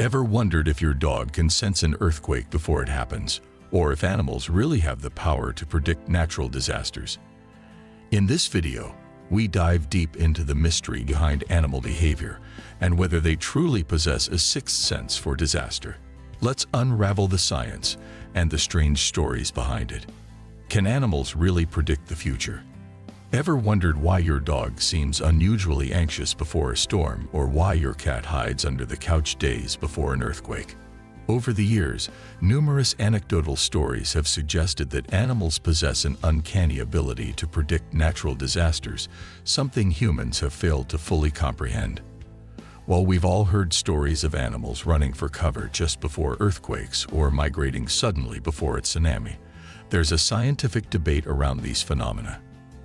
Ever wondered if your dog can sense an earthquake before it happens, or if animals really have the power to predict natural disasters? In this video, we dive deep into the mystery behind animal behavior and whether they truly possess a sixth sense for disaster. Let's unravel the science and the strange stories behind it. Can animals really predict the future? Ever wondered why your dog seems unusually anxious before a storm, or why your cat hides under the couch days before an earthquake? Over the years, numerous anecdotal stories have suggested that animals possess an uncanny ability to predict natural disasters, something humans have failed to fully comprehend. While we've all heard stories of animals running for cover just before earthquakes or migrating suddenly before a tsunami, there's a scientific debate around these phenomena.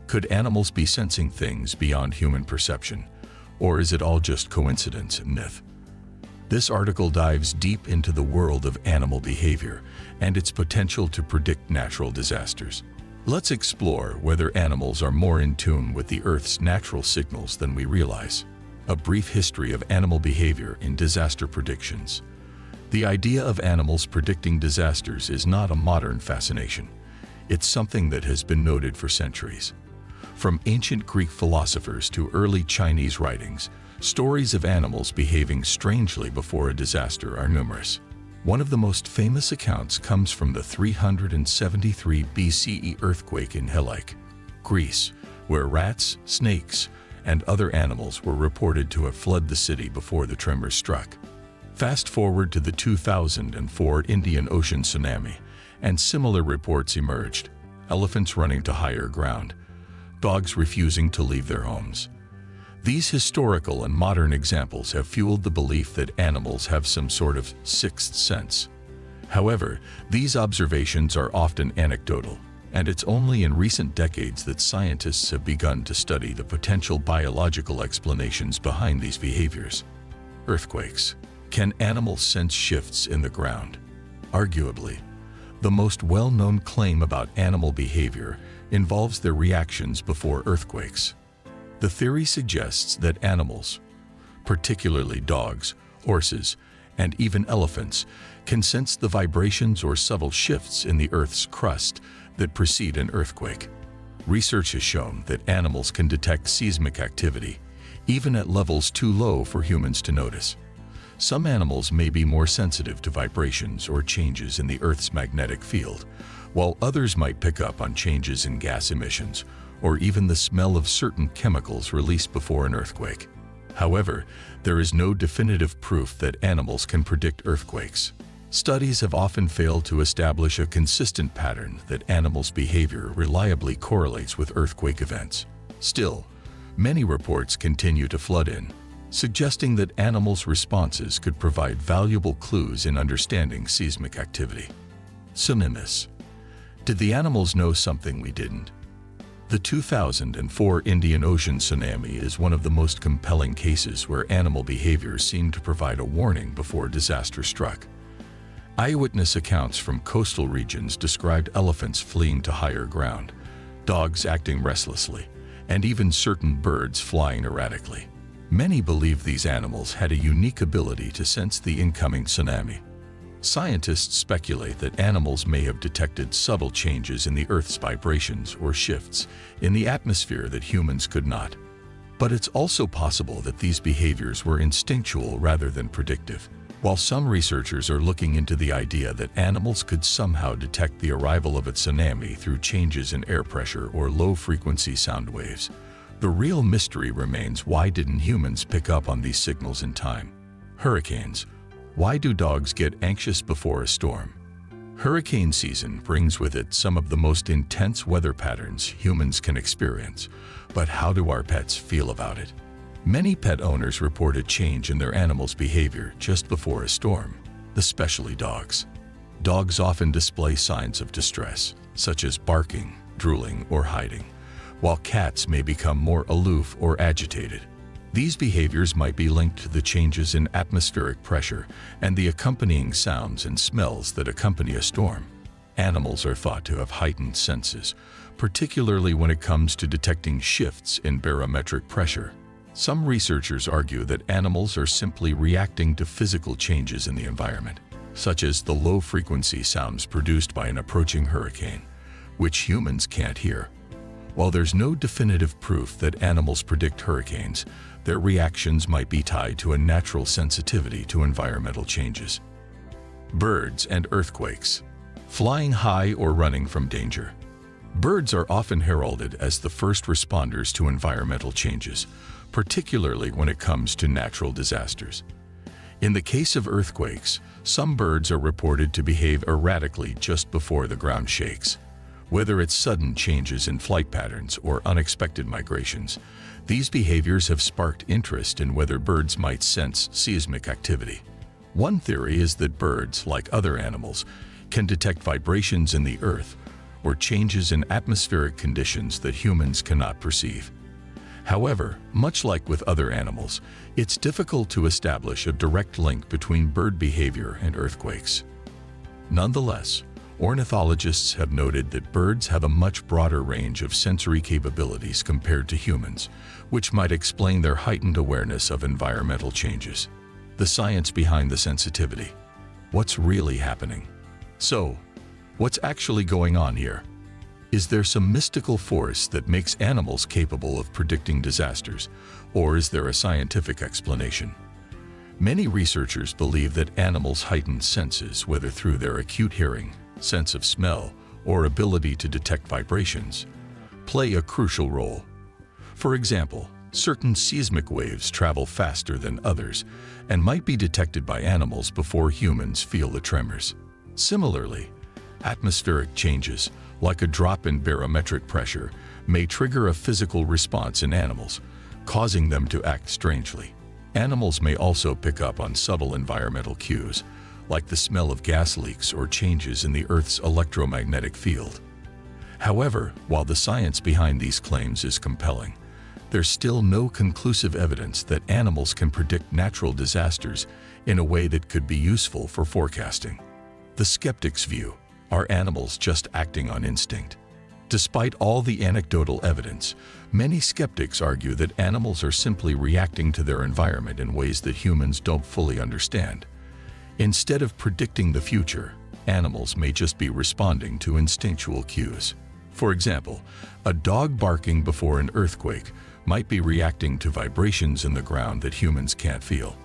Could animals be sensing things beyond human perception, or is it all just coincidence and myth? This article dives deep into the world of animal behavior and its potential to predict natural disasters. Let's explore whether animals are more in tune with the Earth's natural signals than we realize. A brief history of animal behavior in disaster predictions. The idea of animals predicting disasters is not a modern fascination. It's something that has been noted for centuries. From ancient Greek philosophers to early Chinese writings, stories of animals behaving strangely before a disaster are numerous. One of the most famous accounts comes from the 373 BCE earthquake in Helike, Greece, where rats, snakes, and other animals were reported to have fled the city before the tremor struck. Fast forward to the 2004 Indian Ocean tsunami, and similar reports emerged: elephants running to higher ground, dogs refusing to leave their homes. These historical and modern examples have fueled the belief that animals have some sort of sixth sense. However, these observations are often anecdotal, and it's only in recent decades that scientists have begun to study the potential biological explanations behind these behaviors. Earthquakes. Can animals sense shifts in the ground? Arguably, the most well-known claim about animal behavior involves their reactions before earthquakes. The theory suggests that animals, particularly dogs, horses, and even elephants, can sense the vibrations or subtle shifts in the Earth's crust that precede an earthquake. Research has shown that animals can detect seismic activity, even at levels too low for humans to notice. Some animals may be more sensitive to vibrations or changes in the Earth's magnetic field, while others might pick up on changes in gas emissions or even the smell of certain chemicals released before an earthquake. However, there is no definitive proof that animals can predict earthquakes. Studies have often failed to establish a consistent pattern that animals' behavior reliably correlates with earthquake events. Still, many reports continue to flood in, suggesting that animals' responses could provide valuable clues in understanding seismic activity. Tsunamis. Did the animals know something we didn't? The 2004 Indian Ocean tsunami is one of the most compelling cases where animal behavior seemed to provide a warning before disaster struck. Eyewitness accounts from coastal regions described elephants fleeing to higher ground, dogs acting restlessly, and even certain birds flying erratically. Many believe these animals had a unique ability to sense the incoming tsunami. Scientists speculate that animals may have detected subtle changes in the Earth's vibrations or shifts in the atmosphere that humans could not. But it's also possible that these behaviors were instinctual rather than predictive. While some researchers are looking into the idea that animals could somehow detect the arrival of a tsunami through changes in air pressure or low-frequency sound waves, the real mystery remains: why didn't humans pick up on these signals in time? Hurricanes. Why do dogs get anxious before a storm? Hurricane season brings with it some of the most intense weather patterns humans can experience, but how do our pets feel about it? Many pet owners report a change in their animals' behavior just before a storm, especially dogs. Dogs often display signs of distress, such as barking, drooling, or hiding, while cats may become more aloof or agitated. These behaviors might be linked to the changes in atmospheric pressure and the accompanying sounds and smells that accompany a storm. Animals are thought to have heightened senses, particularly when it comes to detecting shifts in barometric pressure. Some researchers argue that animals are simply reacting to physical changes in the environment, such as the low-frequency sounds produced by an approaching hurricane, which humans can't hear. While there's no definitive proof that animals predict hurricanes, their reactions might be tied to a natural sensitivity to environmental changes. Birds and earthquakes. Flying high or running from danger. Birds are often heralded as the first responders to environmental changes, particularly when it comes to natural disasters. In the case of earthquakes, some birds are reported to behave erratically just before the ground shakes. Whether it's sudden changes in flight patterns or unexpected migrations, these behaviors have sparked interest in whether birds might sense seismic activity. One theory is that birds, like other animals, can detect vibrations in the earth or changes in atmospheric conditions that humans cannot perceive. However, much like with other animals, it's difficult to establish a direct link between bird behavior and earthquakes. Nonetheless, ornithologists have noted that birds have a much broader range of sensory capabilities compared to humans, which might explain their heightened awareness of environmental changes. The science behind the sensitivity. What's really happening? So, what's actually going on here? Is there some mystical force that makes animals capable of predicting disasters, or is there a scientific explanation? Many researchers believe that animals' heightened senses, whether through their acute hearing, sense of smell, or ability to detect vibrations, play a crucial role. For example, certain seismic waves travel faster than others and might be detected by animals before humans feel the tremors. Similarly, atmospheric changes, like a drop in barometric pressure, may trigger a physical response in animals, causing them to act strangely. Animals may also pick up on subtle environmental cues, like the smell of gas leaks or changes in the Earth's electromagnetic field. However, while the science behind these claims is compelling, there's still no conclusive evidence that animals can predict natural disasters in a way that could be useful for forecasting. The skeptic's view: are animals just acting on instinct? Despite all the anecdotal evidence, many skeptics argue that animals are simply reacting to their environment in ways that humans don't fully understand. Instead of predicting the future, animals may just be responding to instinctual cues. For example, a dog barking before an earthquake might be reacting to vibrations in the ground that humans can't feel.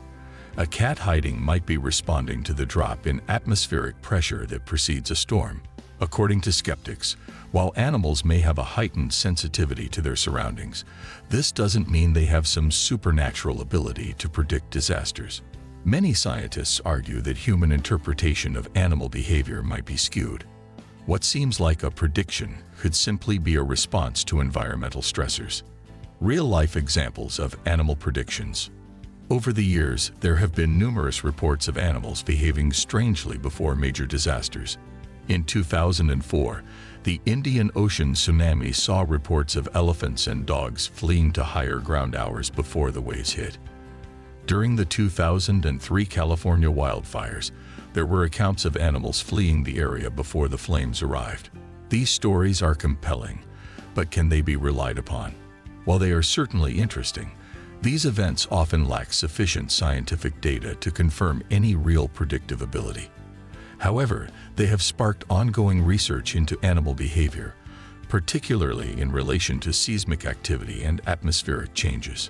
A cat hiding might be responding to the drop in atmospheric pressure that precedes a storm. According to skeptics, while animals may have a heightened sensitivity to their surroundings, this doesn't mean they have some supernatural ability to predict disasters. Many scientists argue that human interpretation of animal behavior might be skewed. What seems like a prediction could simply be a response to environmental stressors. Real-life examples of animal predictions. Over the years, there have been numerous reports of animals behaving strangely before major disasters. In 2004, the Indian Ocean tsunami saw reports of elephants and dogs fleeing to higher ground hours before the waves hit. During the 2003 California wildfires, there were accounts of animals fleeing the area before the flames arrived. These stories are compelling, but can they be relied upon? While they are certainly interesting, these events often lack sufficient scientific data to confirm any real predictive ability. However, they have sparked ongoing research into animal behavior, particularly in relation to seismic activity and atmospheric changes.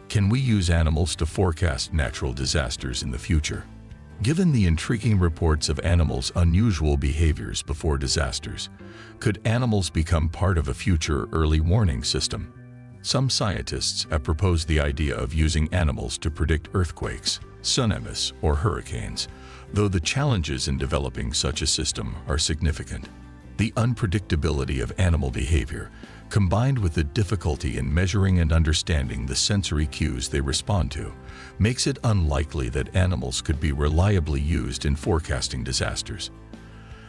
Can we use animals to forecast natural disasters in the future? Given the intriguing reports of animals' unusual behaviors before disasters, could animals become part of a future early warning system? Some scientists have proposed the idea of using animals to predict earthquakes, tsunamis, or hurricanes, though the challenges in developing such a system are significant. The unpredictability of animal behavior, combined with the difficulty in measuring and understanding the sensory cues they respond to, makes it unlikely that animals could be reliably used in forecasting disasters.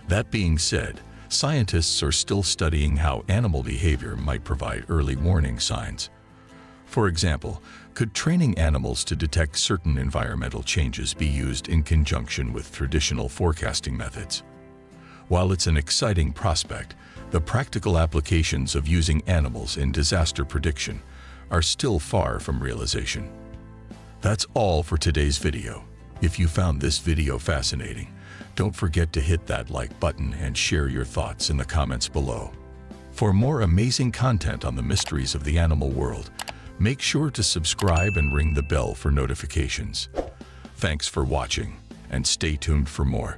That being said, scientists are still studying how animal behavior might provide early warning signs. For example, could training animals to detect certain environmental changes be used in conjunction with traditional forecasting methods? While it's an exciting prospect, the practical applications of using animals in disaster prediction are still far from realization. That's all for today's video. If you found this video fascinating, don't forget to hit that like button and share your thoughts in the comments below. For more amazing content on the mysteries of the animal world, make sure to subscribe and ring the bell for notifications. Thanks for watching, and stay tuned for more.